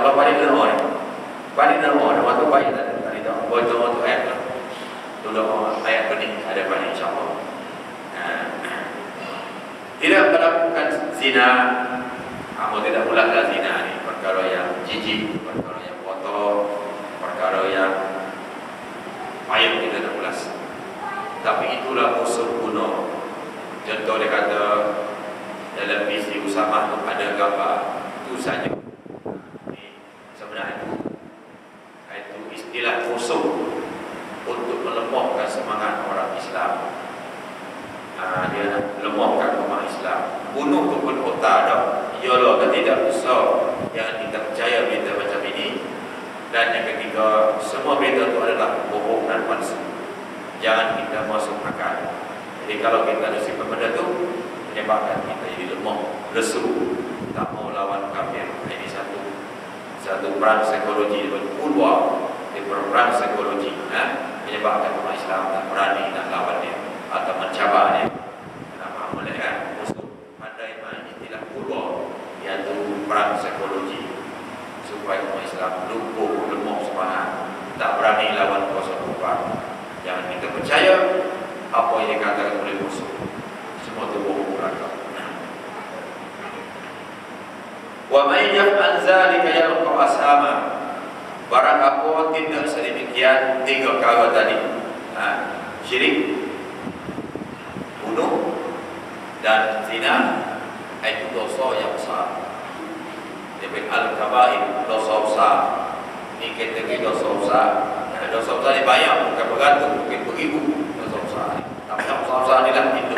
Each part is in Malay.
InsyaAllah paling dengar. Paling dengar. Waktu baik tadi tu. Waktu ayat tu. Dulu ayat benih ada pada insyaAllah. Tidak melakukan zina. Kamu tidak ulanglah zina ni. Perkara yang jijik, perkara yang kotor, perkara yang payah kita nak ulas. Tapi itulah musuh kuno. Contoh dia kata dalam misi Usamah tu ada gambar itu saja. Sebenarnya itu istilah musuh untuk melemahkan semangat orang Islam. Dia nak lemahkan umat Islam. Bunuh tu pun otak dah. Yalah kan tidak besar. Jangan kita percaya berita macam ini. Dan yang ketiga, semua berita itu adalah bohong dan palsu. Jangan kita masuk akal. Jadi kalau kita ada sifat benda itu, menyebabkan kita jadi lemah, lesu, tak mau lawan kafir. Ini satu perang psikologi, ulwa, perang psikologi, menyebabkan umat Islam tak berani nak lawan dia atau mencabar dia. Kenapa boleh kan? Musuh pandai main istilah ulwa, iaitu perang psikologi, supaya umat Islam lumpuh, lemah semangat, tak berani lawan kuasa kufar. Jangan kita percaya apa yang dikatakan oleh musuh. Semua itu bohong belaka. Wa may yaf'al zalika yalqa asama. Barang apa tindak sedemikian, tiga perkara tadi. Syirik, bunuh dan zina, itu dosa yang besar. Jadi al-kabair, dosa besar. Ini kita dosa besar. Dosa besar dibayar, bukan bergantung, mungkin beribu dosa besar. Tapi dosa besar ni lah itu.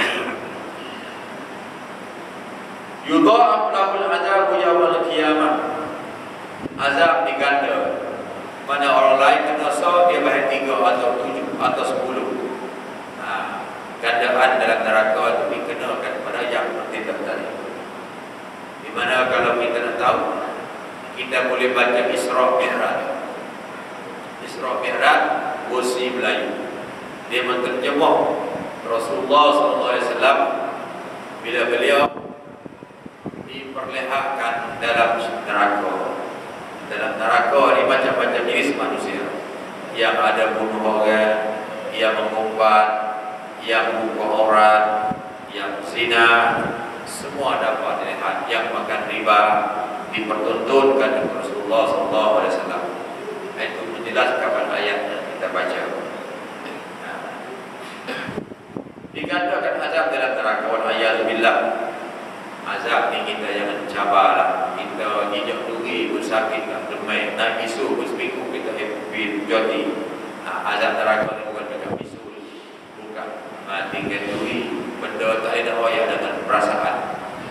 Yudha'af lahul azabu yawmal qiyamah. Azab diganda. Mana orang lain kena dosa, dia bayar 3 atau 7 atau 10. Gandaan dalam neraka itu dikenakan kepada yang bertindak tadi. Di mana kalau kita nak tahu, kita boleh baca Isra Mi'raj. Isra Mi'raj versi Melayu. Dia menterjemah Rasulullah SAW bila beliau diperlihatkan dalam neraka. Dalam neraka ni macam-macam jenis manusia. Yang ada bunuh orang, yang mengumpat, yang buka orang, yang zina, semua dapat dilihat. Yang makan riba dipertuntunkan oleh Rasulullah SAW. Itu menjelaskan pada ayat yang kita baca. Digandakan azab dalam neraka. Wal'ayyadzubillah. Azab ni kita jangan cabarlah. Kita hijau duri, bersakit, tak demai, naik bisu, berseminggu kita happy, jodi. Azab neraka ni bukan macam bisu, bukan. Tinggal duri, benda tak ada hoyak dengan perasaan.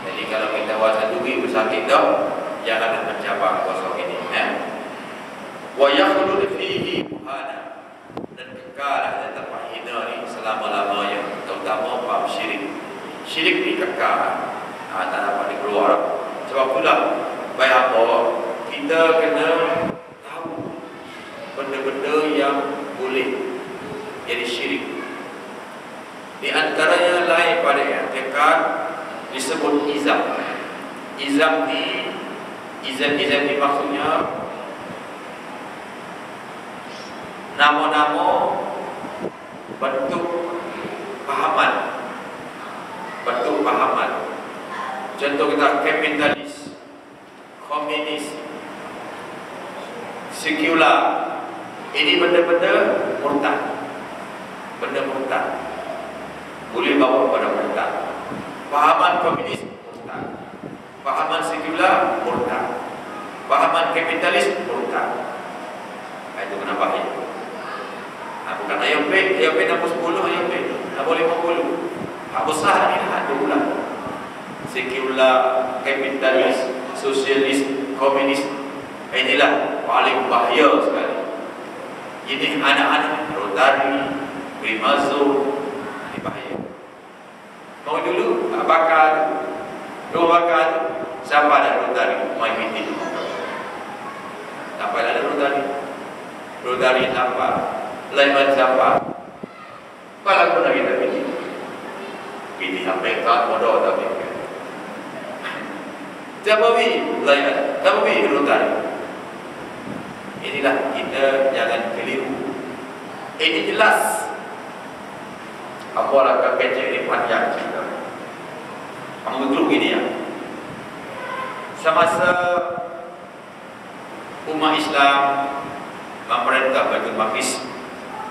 Jadi kalau kita wasa duri, bersakit dah, janganlah mencabar kuasa ini. Wa yakhlud fihi muhana, dan kekalah dan tempat hina ni selama-lamanya, terutama bab syirik. Syirik ni kekal. Tak dapat dikeluar. Sebab itulah baik apa kita kena tahu benda-benda yang boleh jadi syirik. Di antaranya lain pada i'tikad disebut izam. Izam ni maksudnya nama-nama bentuk pahaman. Bentuk pahaman. Contoh kita kapitalis, komunis, sekular. Ini benda-benda murtad. Benda murtad. Boleh bawa pada murtad. Pahaman komunis murtad. Pahaman sekular murtad. Pahaman kapitalis murtad. Itu kena bahaya. Bukan ayam pek nombor 10, ayam pek nombor 50. Hak besar ni dah ada pula. Sekular, kapitalis, sosialis, komunis. Inilah paling bahaya sekali. Ini anak-anak Rotary, Primazo, ini bahaya. Mau dulu bakal, dua bakal, siapa ada Rotary? Mai meeting. Tak payah ada Rotary. Rotary siapa? Lain siapa? Kalau pun kita meeting. Meeting apa yang tak bodoh tapi. Siapa bi? Lain. Siapa bi Rotary? inilah kita jangan keliru. Ini jelas. Apalagi kecil ini panjang kita. Kamu betul gini ya. Semasa umat Islam memerintah Baitul Maqdis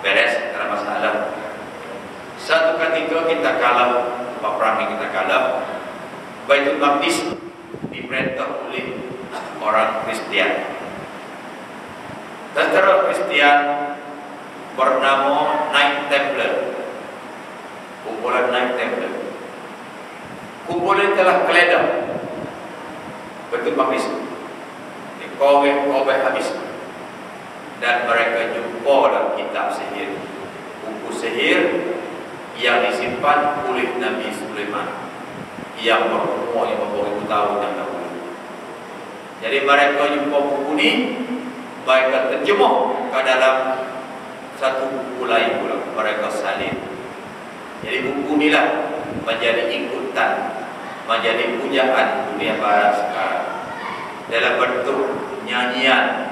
beres, tak ada masalah. Satu ketika kita kalah, perang kita kalah, Baitul Maqdis diperintah oleh orang Kristian. Tentara Kristian bernama Knight Templar, kumpulan Knight Templar. Kumpulan telah geledah Baitul Maqdis, dikobek habis, dan mereka jumpa dalam kitab sihir, buku sihir yang disimpan oleh Nabi Sulaiman yang berumur 50,000 tahun yang dahulu. Jadi mereka jumpa buku ini, mereka terjemah ke dalam satu buku lain pula, mereka salin. Jadi buku inilah menjadi ikutan, menjadi pujaan dunia barat sekarang, dalam bentuk nyanyian,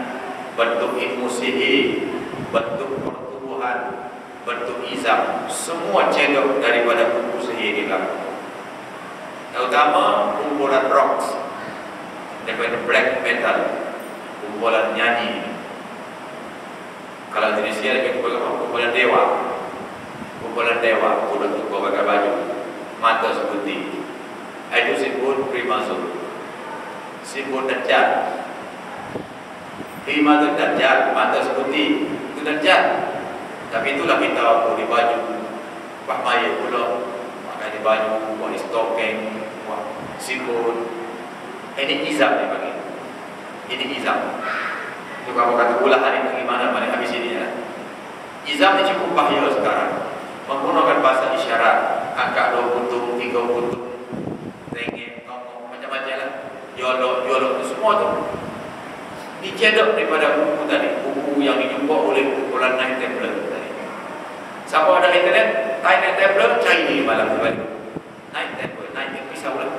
bentuk ilmu sihir, bentuk pertubuhan, bentuk izam, semua cedok daripada buku sihir dilakukan. Terutama kumpulan rock, daripada black metal, kumpulan nyanyi. Kalau Indonesia lebih kumpulan dewa, sudah tukar pakai baju, mata seputih. Itu simbol Freemason, simbol Dajjal. Freemason Dajjal, mata seputih, itu Dajjal. Tapi itulah kita di baju Maya pula, pakai di baju, buat di stocking, buat simbol. Ini izam dia panggil. Ini izam. Itu kalau kata ulahan itu gimana pada habis ini ya. Izam ini cukup bahaya sekarang. Menggunakan bahasa isyarat, angka 2 putung, 3 putung, tengek, tongok, macam-macam lah. Jolok itu semua tu dicedok daripada buku tadi, buku yang dijumpa oleh kumpulan Knight Templar tadi. Siapa ada internet, Knight Templar, cari ni malam kembali. Knight Templar, Knight pisau lah.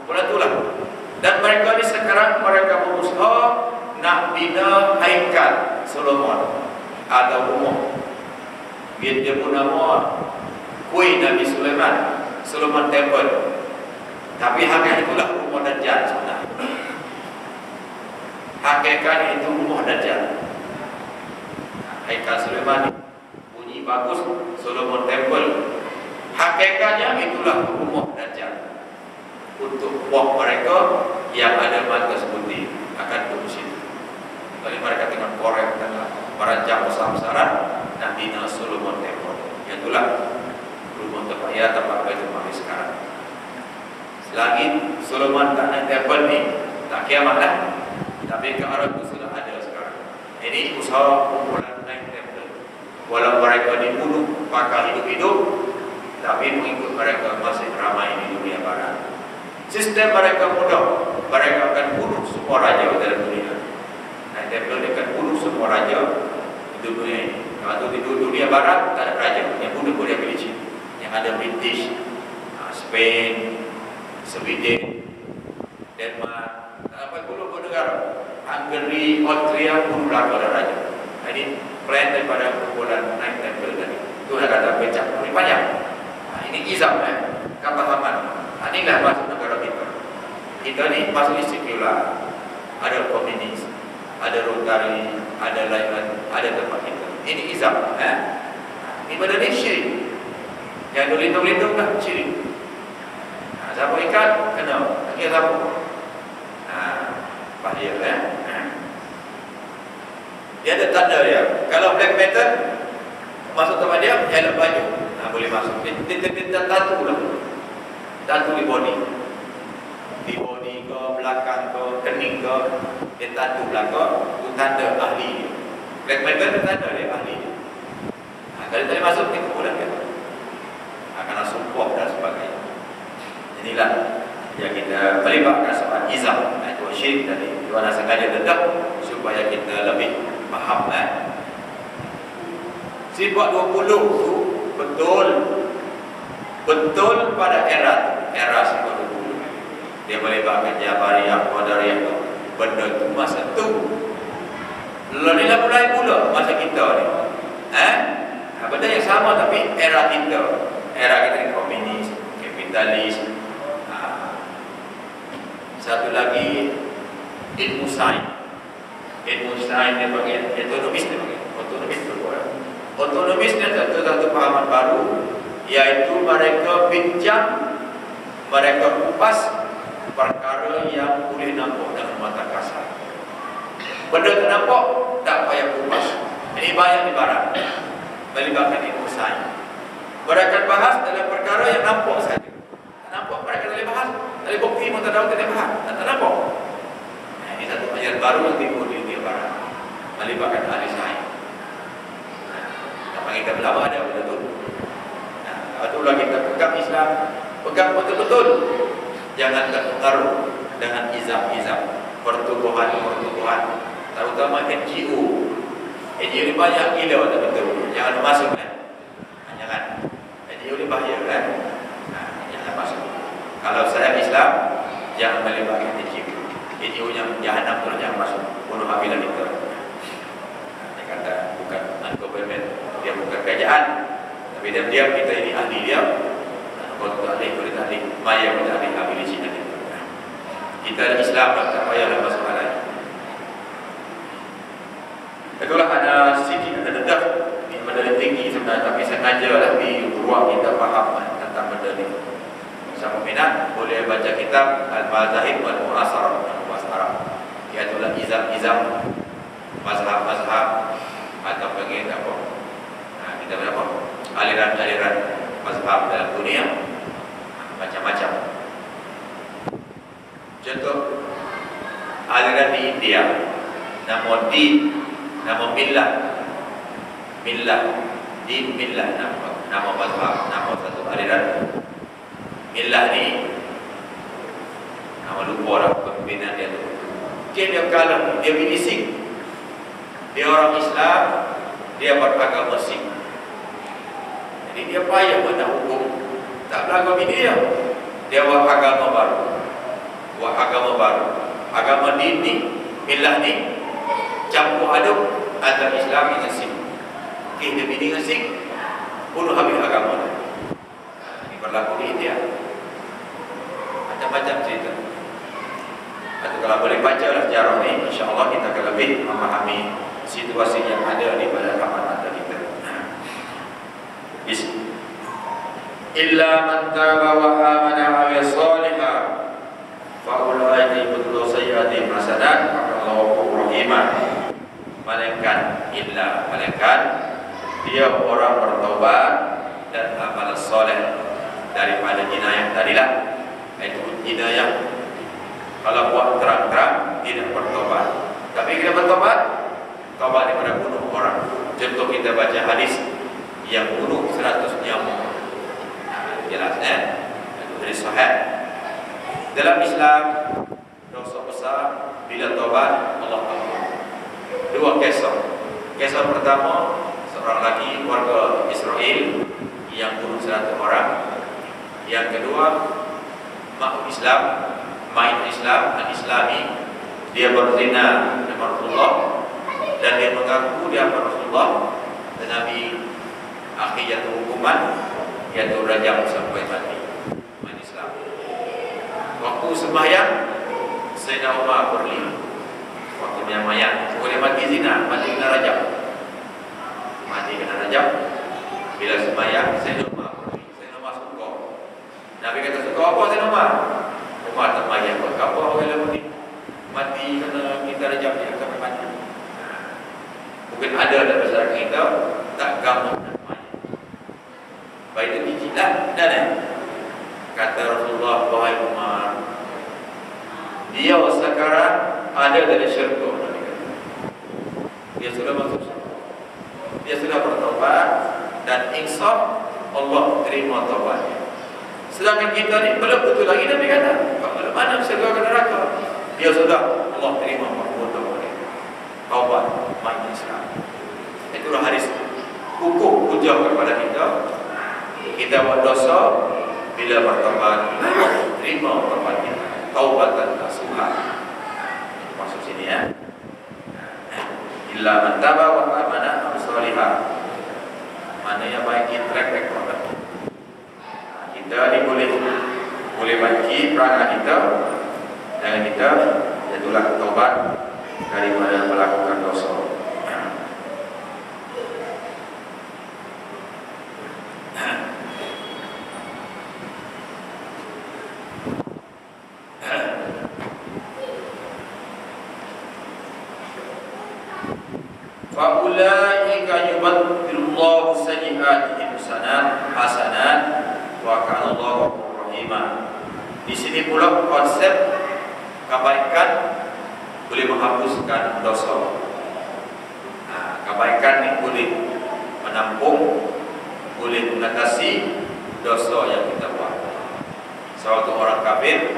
Kumpulan tu lah. Dan mereka ni sekarang mereka berusaha nak bina haikal Solomon atau rumah. Dia pun nama kuih Nabi Sulaiman, Solomon Temple. Tapi hakikat itulah rumah Dajjal sebenarnya. Hakikat itu rumah Dajjal. Haikal Sulaiman bunyi bagus, Solomon Temple. Hakikatnya itulah rumah Dajjal. Untuk buah mereka yang ada mata seputih akan berusir. Kalau mereka dengan korek dan merancang besar-besaran dan bina Solomon Temple. Itulah rumah terpaya tempat Baitul Maqdis sekarang. Selagi Solomon tak Temple ni tak kiamat lah. Tapi ke arah itu sudah ada sekarang. Ini usaha kumpulan Knight Templar. Walau mereka dibunuh pakai hidup-hidup, tapi mengikut mereka masih ramai di dunia barat. Sistem mereka mudah. Mereka akan bunuh semua raja dalam dunia. Knight Templar akan bunuh semua raja di dunia ini. Kalau di dunia barat tak ada raja yang bunuh boleh pilih. Yang ada British, Spain, Sweden, Denmark, apa puluh negara, Hungary, Austria pun belakang ada raja. Ini plan daripada kumpulan Knight Templar tadi. Itu nak kata becak, ini panjang. Ini izam kepahaman. Inilah masuk negara kita. Kita ni masuk sekular, ada komunis, ada Rotary, ada lain, ada tempat kita. Ini izam. Ini benda ni syirik. Yang lindung-lindung lah syirik. Siapa ikat, kena. Dia siapa? Bahaya Dia ada tanda dia. Kalau black metal masuk tempat dia, elok baju, boleh masuk. Dia tatu lah. Tatu di body. Di body ke, belakang ke, kening ke, dia tatu belakang. Itu tanda ahli dia. Black metal itu tanda dia ahli dia. Kalau tadi masuk, dia kumpulan dia. Karena sumpah dan sebagainya. Inilah yang kita melibatkan soal izam. Itu syirik tadi. Tuan sengaja dedak supaya kita lebih faham. Sifat 20 itu betul pada era sifat 20. Dia melibatkan Jabariyah, Qadariyah. Benda itu masa itu Lalu dah mulai pula masa kita ni. Benda yang sama tapi era kita. Era kita ni komunis, kapitalis. Satu lagi ilmu sains. Ilmu sains dia panggil autonomis, dia panggil autonomis berbuat. Autonomis ni satu pahaman baru, iaitu mereka bincang, mereka kupas perkara yang boleh nampak dengan mata kasar. Benda tak nampak, tak payah kupas. Ini banyak di barat, melibatkan ilmu sains. Mereka bahas dalam perkara yang nampak saja. Tak nampak, mereka tak boleh bahas. Tak boleh bukti pun tak tahu, tak boleh bahas. Tak nampak. Ini satu ajaran baru yang timbul di India Barat, melibatkan ahli sains. Kita berlama ada benda tu. Itulah kita pegang Islam, pegang betul-betul. Jangan terpengaruh dengan izam-izam pertubuhan-pertubuhan, terutama NGO. NGO ni banyak gila, tak betul. Jangan masuk jangan. NGO ni bahaya kan. Jangan masuk. Kalau saya Islam, jangan melibatkan NGO. NGO yang jahanam tu jangan masuk. Bunuh habilah kita. Dia kata bukan non-government, dia bukan kerajaan, tapi diam-diam kita ini ahli dia. Kalau tak ahli, boleh tak ahli, maya boleh ahli, ahli Cina ni. Kita ada Islam, tak payahlah masuk lain. Itulah ada sedikit, ada dedak ini benda tinggi sebenarnya, tapi sengaja lah di ruang kita faham tentang benda ni. Siapa minat boleh baca kitab Al-Mazahib wal-Mu'asarah, iaitulah izam-izam mazhab-mazhab atau bagian apa. Kita berapa aliran-aliran mazhab dalam dunia, macam-macam. Contoh aliran di India, nama din, nama millah, din millah, nama mazhab, nama satu aliran. Millah ni nama lupa orang pembinaan dia tu. Dia kalah, dia binisik. Dia orang Islam, dia beragama Sikh. Jadi dia payah benda hukum, tak beragama dia. Dia buat agama baru, agama din ni, millah ni campur aduk antara Islam dengan Sikh. Dia bini dengan Sikh, bunuh habis agama dia. Ini berlaku di India. Macam-macam cerita. Atau kalau boleh baca lah sejarah ni, insya-Allah kita akan lebih memahami situasi yang ada di pada mata kita. Illa man taba wa amana wa amila shalihan fa ulaika yubaddilu sayyi'atihim hasanat wa Allahu rahimah. Malaikat dia orang bertaubat dan amal soleh daripada jinayah tadilah. Itu jinayah kalau buat terang-terang tidak bertaubat. Tapi kita bertaubat, taubat daripada bunuh orang. Contoh kita baca hadis yang bunuh 100 nyamuk. Jelas itu hadis sahih. Dalam Islam dosa besar bila taubat Allah ampun. Dua kisah. Kisah pertama, seorang lagi warga Israel yang bunuh 100 orang. Yang kedua, makhluk Islam, al-Islami, dia berzina dengan Rasulullah dan dia mengaku dia Rasulullah, dan Nabi akhir jatuh hukuman, yaitu rajam sampai mati. Islam. Waktu sembahyang, Sayyidina Umar berlima. Waktu dia mayat, boleh mati zina, mati kena rajam. Bila sembahyang, Sayyidina Umar berlima. Sayyidina Umar suka. Nabi kata suka apa Sayyidina Umar? Umar tak mayat, apa orang ni mati kena kita rajam dia sampai mati. Mungkin ada dalam masyarakat kita tak gamuk dan mayat. Baik itu dijilat dan kata Rasulullah, wahai Umar, dia sekarang ada dalam syurga. Dia sudah masuk syurga, dia sudah bertaubat dan insaf Allah terima taubatnya. Sedangkan kita ni belum betul lagi. Nabi kata kalau mana syurga ke neraka, dia sudah Allah terima makbul taubatnya. Taubat main Islam. Itulah hadis hukum hujah kepada kita. Kita buat dosa, bila bertaubat terima taubat kita, taubatan nasuha. Masuk sini ya. illa man taba wa amana wa salihah. Maknanya baiki track record. Kita ni boleh baiki perangai kita dan kita itulah taubat daripada melakukan dosa. Fa'ulaika yubaddilullahu sayyi'atihim hasanat wa kana Allahu ghafurur rahim. Di sini pula konsep kebaikan boleh menghapuskan dosa. Kebaikan ini boleh menampung, boleh mengatasi dosa yang kita buat. Suatu orang kafir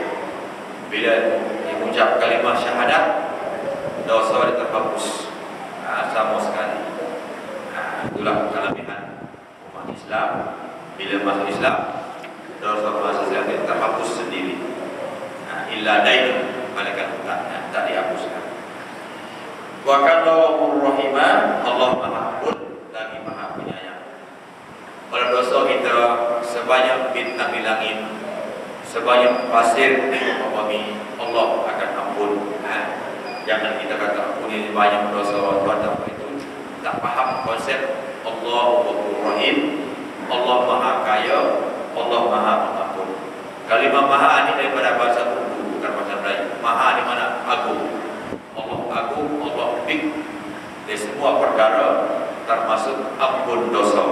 bila dia mengucap kalimah syahadat, dosa dia terhapus sama sekali. Itulah kelebihan umat Islam. Bila masuk Islam, dosa dia terhapus sendiri. Illa dain, malaikat tak dihapuskan. Wa kana Ghafurur Rahim, Allah Maha Ampun lagi Maha Penyayang. Kalau dosa kita sebanyak bintang di langit, sebanyak pasir di bumi, Allah akan ampun. Jangan kita kata ampun ini banyak dosa buat apa itu. Tak faham konsep Allah Ghafurur Rahim, Allah Maha Kaya, Allah Maha Pengampun. Kalimah Maha ini daripada bahasa Urdu, bukan bahasa Melayu. Maha di mana? Agung. Allah agung, Allah big. Dari semua perkara termasuk ampun dosa.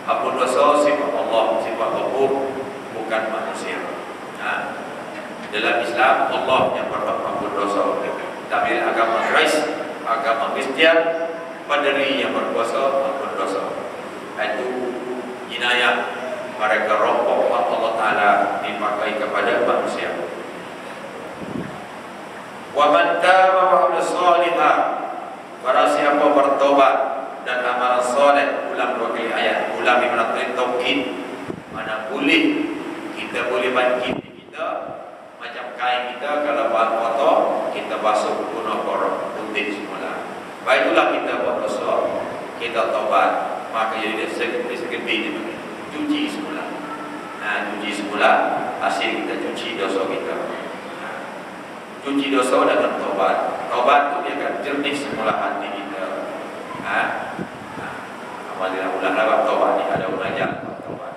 Ampun dosa sifat Allah, sifat Ghafur, bukan manusia. Dalam Islam Allah yang berhak ampun dosa. Tapi agama Kris, agama Kristian, pendiri yang berkuasa ampun dosa. Itu inayah mereka rompok Allah Ta'ala dipakai kepada manusia. Wa man taba wa amila salihah, barang siapa bertobat dan amal soleh. Ulang dua kali ayat, ulang di mana taukid. Mana boleh kita boleh bangkit kita macam kain kita kalau buat kotor kita basuh guna korok putih semula. Baiklah kita buat dosa, kita tobat, maka jadi segede cuci semula. Cuci semula, hasil kita cuci dosa kita. Cuci dosa dengan tobat. Tobat itu dia akan jernih semula hati kita. Apabila ulang tobat ni ada mengajar tobat.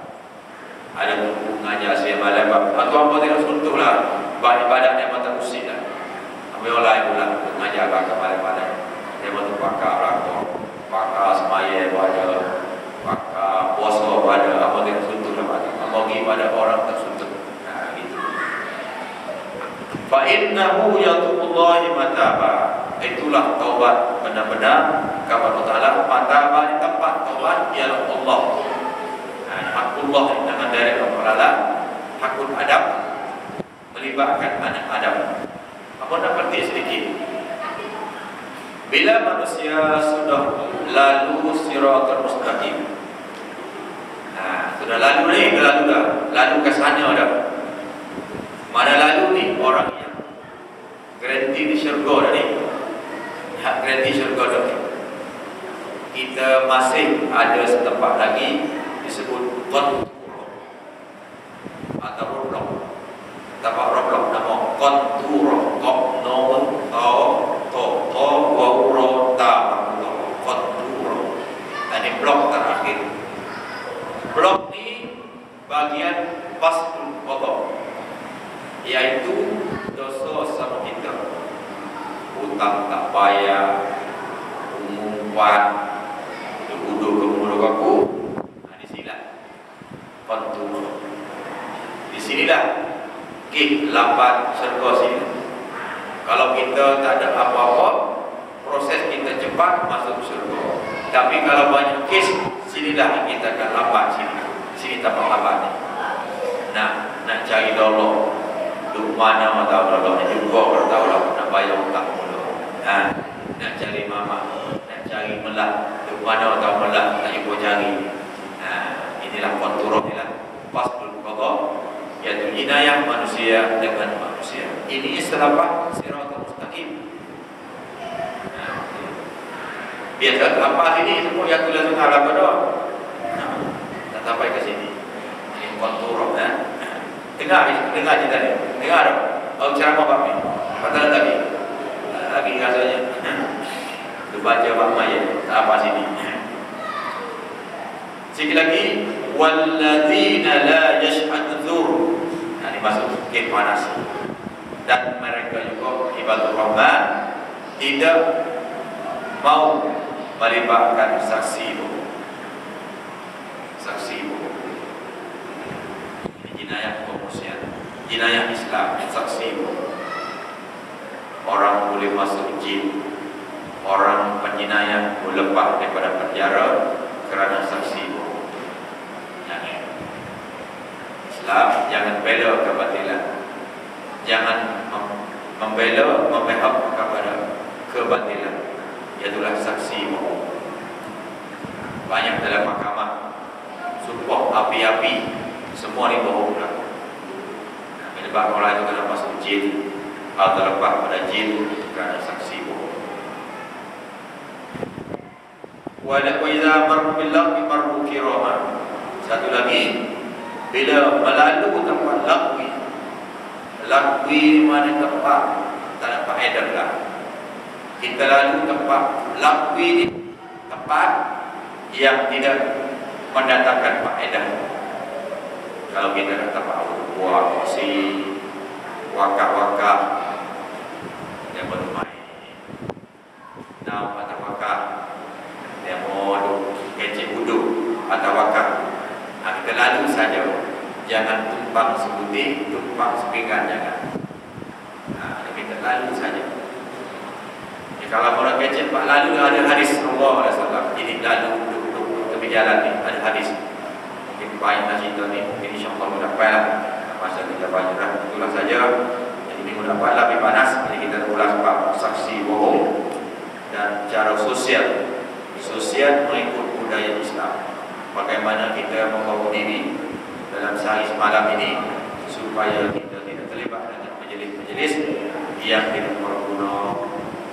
Ada buku mengajar saya malam atau apa tidak suntuhlah ibadat yang mata usia. Ambil orang ulang mengajar agak malam-malam. Dia mata pakar pakar semaya pada pakar puasa pada apa tidak suntuh pada bagi pada orang tersuntuh. Gitu. Fa innahu yatubullahi mataba. Itulah taubat benar-benar kepada Allah Taala. Mataba di tempat taubat ialah Allah. Hakullah dengan dari Allah Taala. Hakul Adam melibatkan anak Adam. Apa nak berarti sedikit? Bila manusia sudah lalu siratal mustaqim, sudah lalu ni, lalu ke sana dah. Mana lalu ni orang yang garanti di syurga dah ni, hak garanti syurga dah ni. Kita masih ada setempat lagi disebut qantur atau roblok. Tempat roblok nama qantur, qaf nun ta ta wa ura ta qantur. Ini blok terakhir. Blok ni bagian pasul qada, iaitu dosa sama kita. Hutang tak bayar, umumkan, duduk ke mulut aku. Di sinilah kontur. Di sinilah lambat syurga sini. Kalau kita tak ada apa-apa, proses kita cepat masuk syurga. Tapi kalau banyak kes, sinilah kita akan lambat sini. Sini tak lambat ni. Nak cari dollar. Duk mana tahu dollar ni juga kalau tahu lah nak bayar hutang mula. Nak cari mama, nak cari melah. Duk mana tahu melah tak jumpa cari. Inilah kontur inilah pasul qada, iaitu inayah manusia dengan manusia. Ini istilah siratal mustaqim. Biasa apa sini semua yang tulis dengar apa doang. Tak sampai ke sini. Ini kontur ya. Dengar cerita ni. Dengar oh ceramah Pak Mi. Padahal lagi rasanya. Tu baca Pak Maya tak apa sini. Sikit lagi walladzina la yashhadun. Nah, ini masuk ke panas. Dan mereka juga ibadur rahman tidak mau melibatkan saksi bohong. Saksi bohong. Ini jinayah kemanusiaan, jinayah Islam, saksi bohong. Orang boleh masuk jin, orang penjinayah boleh lepas daripada penjara kerana saksi bohong. Jangan. Islam jangan bela kebatilan. Jangan membela, memihak kepada kebatilan. Iaitulah saksi bohong. Banyak dalam mahkamah sumpah api-api, semua ni bohong lah. Menyebabkan orang itu kena masuk jin atau lepas pada jin kerana saksi bohong. Wa idza marru bil lagwi marru kirama. Satu lagi, bila melalu tempat lagwi, lagwi mana tempat tak ada faedah lah. Kita lalu tempat lagwi ni tempat yang tidak mendatangkan faedah. Kalau kita nak tempat buah kursi, wakaf-wakaf yang bermain, nama atau wakaf yang mau kecik duduk atau wakaf. Kita lalu saja. Jangan tumpang sebuti, tumpang sepinggan jangan. Kita lalu saja. Kalau orang kecil Pak lalu ada hadis Rasulullah SAW. Jadi lalu duduk tepi jalan ni ada hadis. Mungkin banyak cerita ni, mungkin insya-Allah mudah dapat masa kita baca dah. Itulah saja. Jadi minggu dapat lebih panas. Jadi kita ulas bab saksi bohong dan cara sosial mengikut budaya Islam. Bagaimana kita membawa diri dalam sehari semalam ini supaya kita tidak terlibat dengan majlis-majlis yang tidak berguna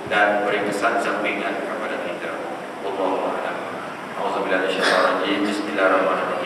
dan beri kesan sampingan kepada kita. Wallahu a'lam. Auzubillahi minasyaitonir rajim. Bismillahirrahmanirrahim.